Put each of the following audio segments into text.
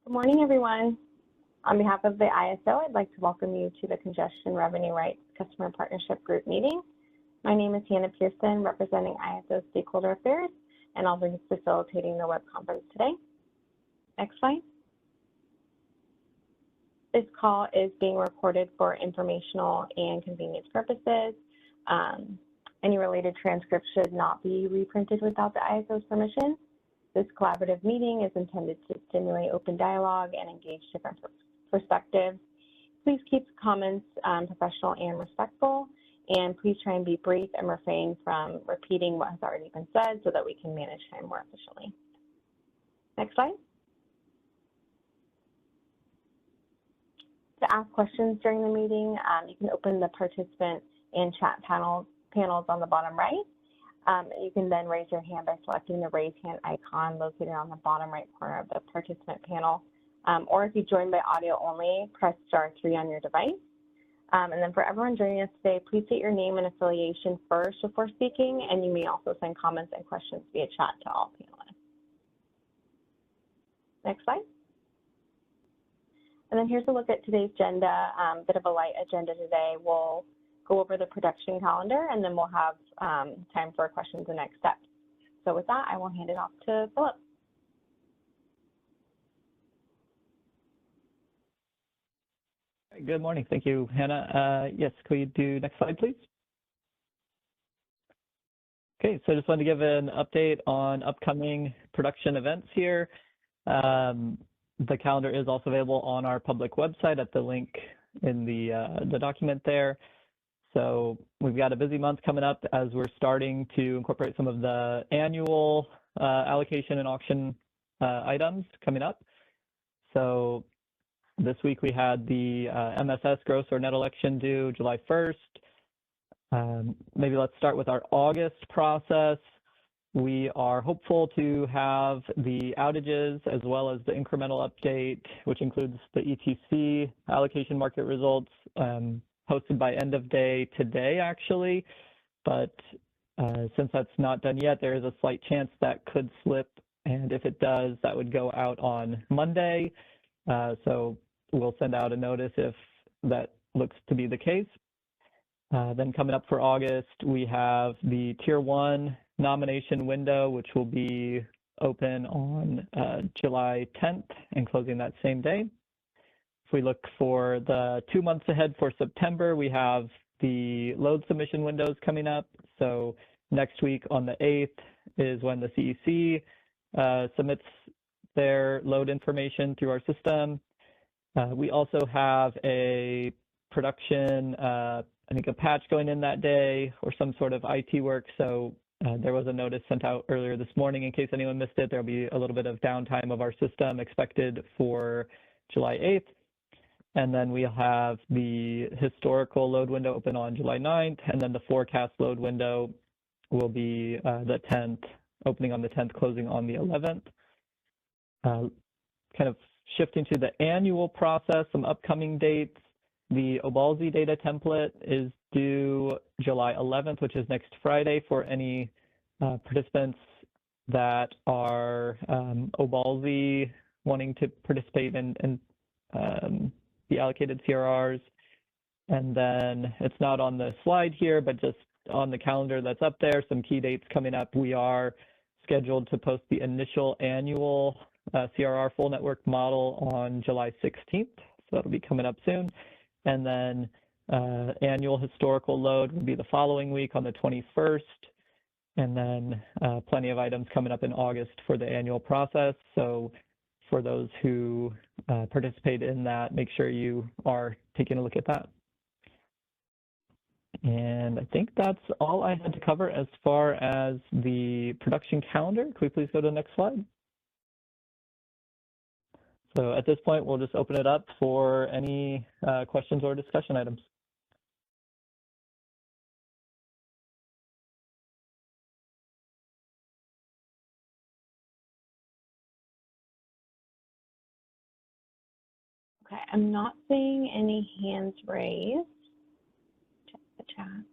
Good morning, everyone. On behalf of the ISO, I'd like to welcome you to the Congestion Revenue Rights Customer Partnership Group meeting. My name is Hannah Pearson, representing ISO Stakeholder Affairs, and I'll be facilitating the web conference today. Next slide. This call is being recorded for informational and convenience purposes. Any related transcripts should not be reprinted without the ISO's permission. This collaborative meeting is intended to stimulate open dialogue and engage different perspectives. Please keep comments professional and respectful, and please try and be brief and refrain from repeating what has already been said so that we can manage time more efficiently. Next slide. To ask questions during the meeting, you can open the participant and chat panels on the bottom right. You can then raise your hand by selecting the raise hand icon located on the bottom right corner of the participant panel. Or if you join by audio only, press *3 on your device. And then for everyone joining us today, please state your name and affiliation first before speaking, and you may also send comments and questions via chat to all panelists. Next slide. And then here's a look at today's agenda, bit of a light agenda today. We'll go over the production calendar, and then we'll have time for questions and next steps. So with that, I will hand it off to Philip. Good morning. Thank you, Hannah. Yes, could you do next slide, please? Okay, so I just wanted to give an update on upcoming production events here. The calendar is also available on our public website at the link in the document there. So we've got a busy month coming up as we're starting to incorporate some of the annual allocation and auction items coming up. So this week we had the MSS gross or net election due July 1st. Maybe let's start with our August process. We are hopeful to have the outages as well as the incremental update, which includes the ETC allocation market results, posted by end of day today, actually. But since that's not done yet, there is a slight chance that could slip. And if it does, that would go out on Monday. So we'll send out a notice if that looks to be the case. Then coming up for August, we have the Tier 1 nomination window, which will be open on July 10th and closing that same day. If we look for the 2 months ahead for September, we have the load submission windows coming up. So next week on the 8th is when the CEC submits their load information through our system. We also have a production, I think a patch going in that day or some sort of IT work. So there was a notice sent out earlier this morning in case anyone missed it. There'll be a little bit of downtime of our system expected for July 8th. And then we have the historical load window open on July 9th, and then the forecast load window will be the 10th, opening on the 10th, closing on the 11th. Kind of shifting to the annual process, some upcoming dates. The OBALSI data template is due July 11th, which is next Friday, for any participants that are OBALSI wanting to participate in the allocated CRRs. And then it's not on the slide here, but just on the calendar that's up there, some key dates coming up. We are scheduled to post the initial annual CRR full network model on July 16th. So that'll be coming up soon. And then annual historical load will be the following week on the 21st. And then plenty of items coming up in August for the annual process. So for those who participate in that, make sure you are taking a look at that. And I think that's all I had to cover as far as the production calendar. Could we please go to the next slide? So at this point, we'll just open it up for any questions or discussion items. Okay, I'm not seeing any hands raised. Check the chat.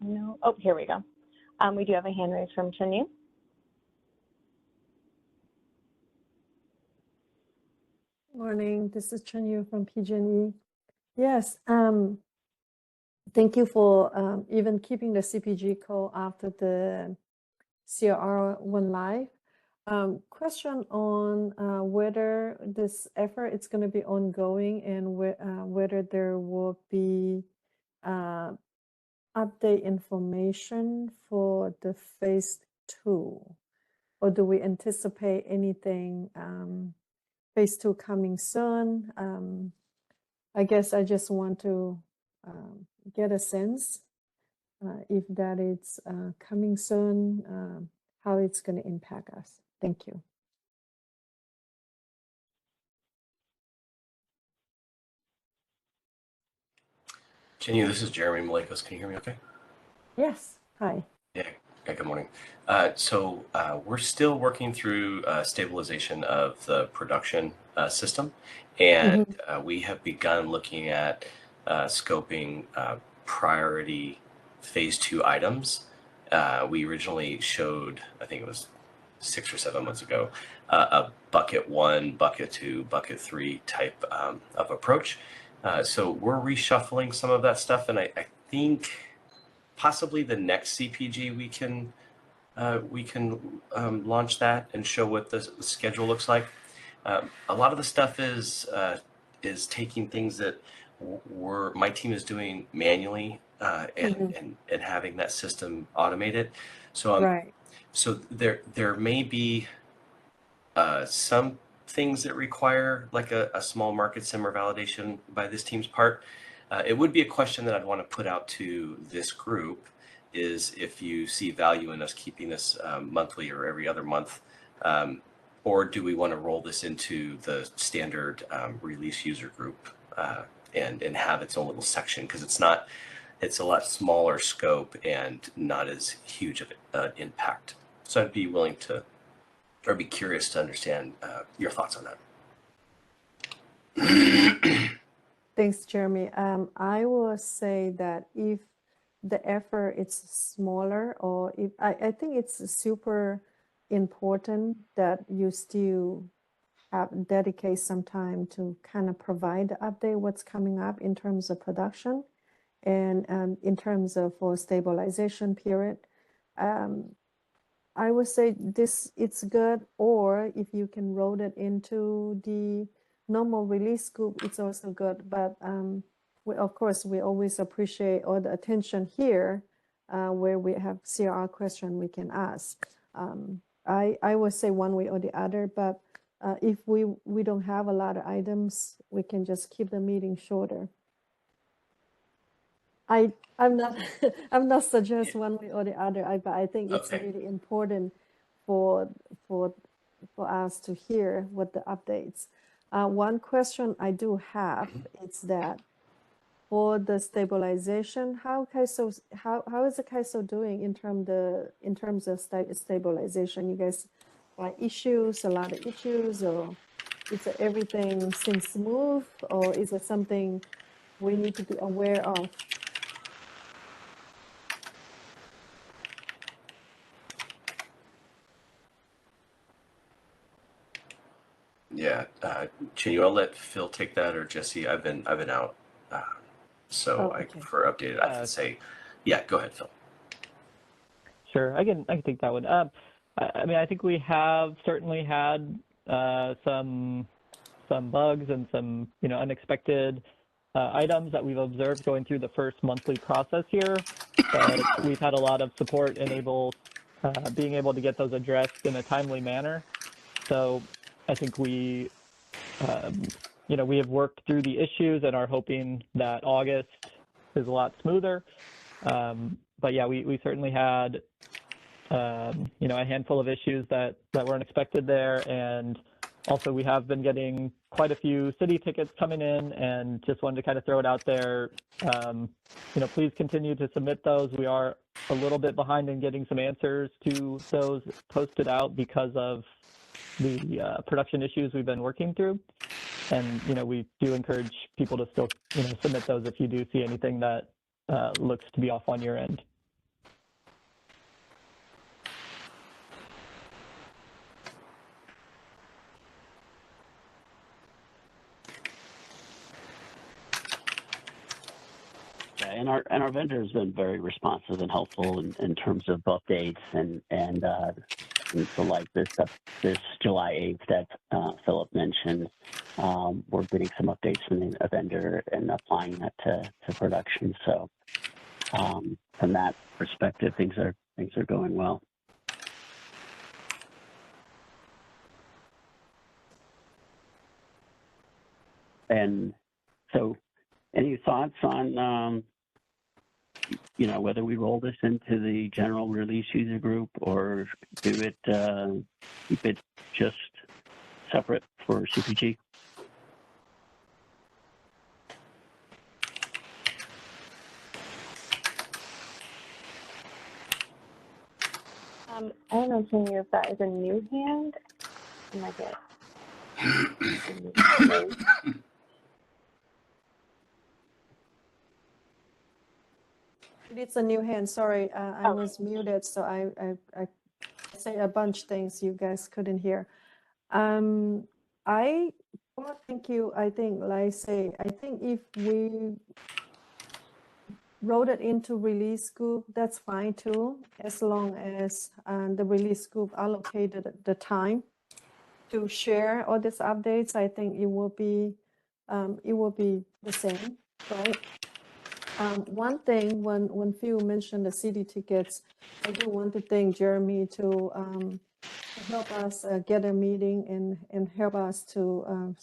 No. Oh, here we go. We do have a hand raised from Chunyu. Morning, this is Chen Yu from PG&E. Yes, thank you for even keeping the CPG call after the CRR went live. Question on whether this effort is going to be ongoing and whether there will be update information for the phase 2, or do we anticipate anything phase 2 coming soon? I guess I just want to get a sense if that is coming soon, how it's going to impact us. Thank you. Jenny, this is Jeremy Malekos. Can you hear me okay? Yes. Hi. Yeah, good morning. So we're still working through stabilization of the production system, and we have begun looking at scoping priority phase 2 items. We originally showed, I think it was 6 or 7 months ago, a bucket 1, bucket 2, bucket 3 type of approach. So we're reshuffling some of that stuff, and I think possibly the next CPG we can launch that and show what the schedule looks like. A lot of the stuff is taking things that my team is doing manually and having that system automated. So Right. so there may be some things that require like a small market simmer validation by this team's part. It would be a question that I'd want to put out to this group, is if you see value in us keeping this monthly or every other month, or do we want to roll this into the standard release user group and have its own little section, because it's a lot smaller scope and not as huge of an impact. So I'd be willing to, or be curious to understand your thoughts on that. Thanks, Jeremy. I will say that if the effort is smaller, or if I think it's super important that you still dedicate some time to kind of provide the update what's coming up in terms of production and in terms of for stabilization period. I would say it's good, or if you can roll it into the normal release scoop, it's also good. But of course, we always appreciate all the attention here where we have CRR question we can ask. I would say one way or the other, but if we don't have a lot of items, we can just keep the meeting shorter. I'm not suggest one way or the other, but I think it's really important for us to hear what the updates. One question I do have is that for the stabilization, how is the CAISO doing in terms of stabilization? You guys like a lot of issues, or is it everything seems smooth, or is it something we need to be aware of? Yeah, Chinyu, I'll let Phil take that, or Jesse. I've been out, so for updated, I can say, yeah. Go ahead, Phil. Sure, I can take that one. I mean, I think we have certainly had some bugs and some unexpected items that we've observed going through the first monthly process here, but we've had a lot of support being able to get those addressed in a timely manner. So I think we have worked through the issues and are hoping that August is a lot smoother. But yeah, we certainly had a handful of issues that weren't expected there, and also we have been getting quite a few city tickets coming in, and just wanted to kind of throw it out there. Please continue to submit those. We are a little bit behind in getting some answers to those posted out because of the production issues we've been working through. And, we do encourage people to still, submit those if you do see anything that looks to be off on your end. and our vendor has been very responsive and helpful in terms of updates and so like this July 8th that Philip mentioned, we're getting some updates from the vendor and applying that to production. So from that perspective, things are going well. And so, any thoughts on whether we roll this into the general release user group or do it keep it just separate for CPG? I don't know, Tanya, if that is a new hand. I might get It's a new hand. Sorry, I was muted, so I say a bunch of things you guys couldn't hear. Thank you. I think, like say, I think if we wrote it into release group, that's fine too, as long as the release group allocated the time to share all these updates. I think it will be the same, right? One thing, when Phil mentioned the city tickets, I do want to thank Jeremy to help us get a meeting and help us to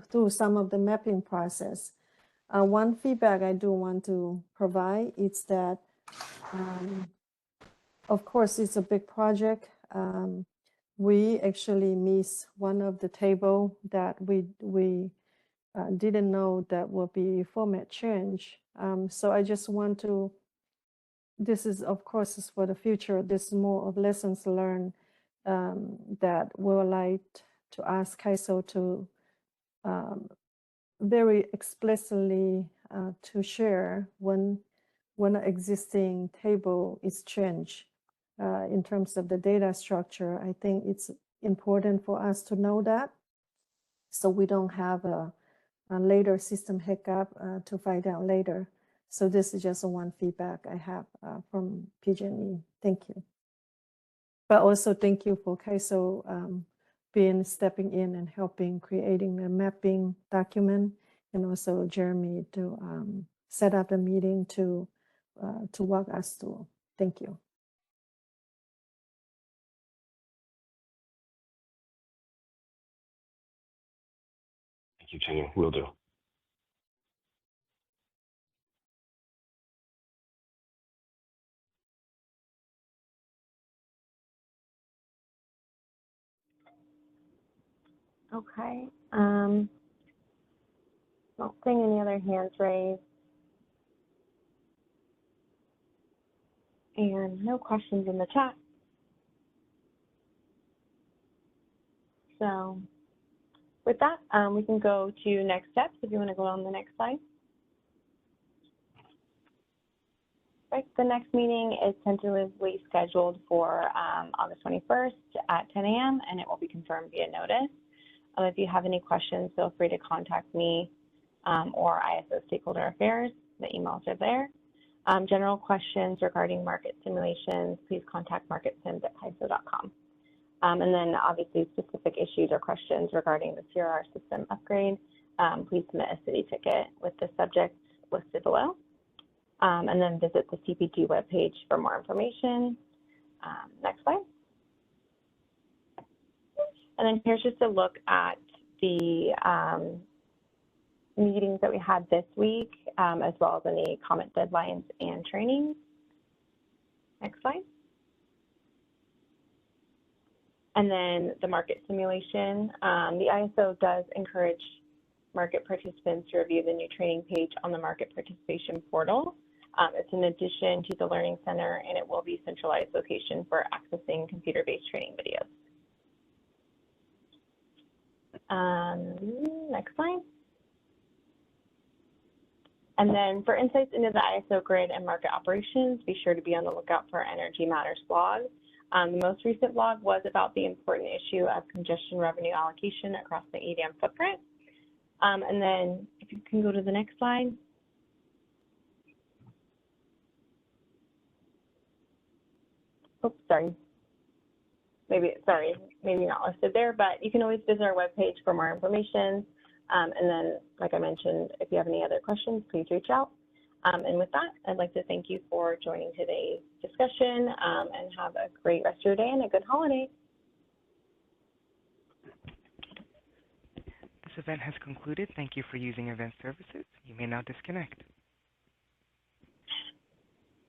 through some of the mapping process. One feedback I do want to provide is that, of course, it's a big project. We actually missed one of the table that we didn't know that will be format change. So I just want to, this is, of course, is for the future. This is more of lessons learned that we would like to ask CAISO to very explicitly to share when an existing table is changed in terms of the data structure. I think it's important for us to know that, so we don't have a later system hiccup to find out later. So this is just one feedback I have from PG&E. Thank you. But also thank you for CAISO stepping in and helping creating the mapping document, and also Jeremy to set up a meeting to walk us through. Thank you. Thank you, Tanya. Will do. Okay. Not seeing any other hands raised. And no questions in the chat. So with that, we can go to next steps if you want to go on the next slide. Right, the next meeting is tentatively scheduled for August 21st at 10 a.m. and it will be confirmed via notice. If you have any questions, feel free to contact me or ISO Stakeholder Affairs. The emails are there. General questions regarding market simulations, please contact marketsims@caiso.com. And then obviously specific issues or questions regarding the CRR system upgrade, please submit a city ticket with the subject listed below. And then visit the CPG webpage for more information. Next slide. And then here's just a look at the meetings that we had this week, as well as any comment deadlines and trainings. Next slide. And then the market simulation. The ISO does encourage market participants to review the new training page on the market participation portal. It's in addition to the Learning Center, and it will be a centralized location for accessing computer-based training videos. Next slide. And then for insights into the ISO grid and market operations, be sure to be on the lookout for our Energy Matters blog. The most recent blog was about the important issue of congestion revenue allocation across the EDM footprint. And then if you can go to the next slide. oops, sorry. Maybe not listed there, but you can always visit our webpage for more information. And then, like I mentioned, if you have any other questions, please reach out. And with that, I'd like to thank you for joining today's discussion and have a great rest of your day and a good holiday. This event has concluded. Thank you for using event services. You may now disconnect.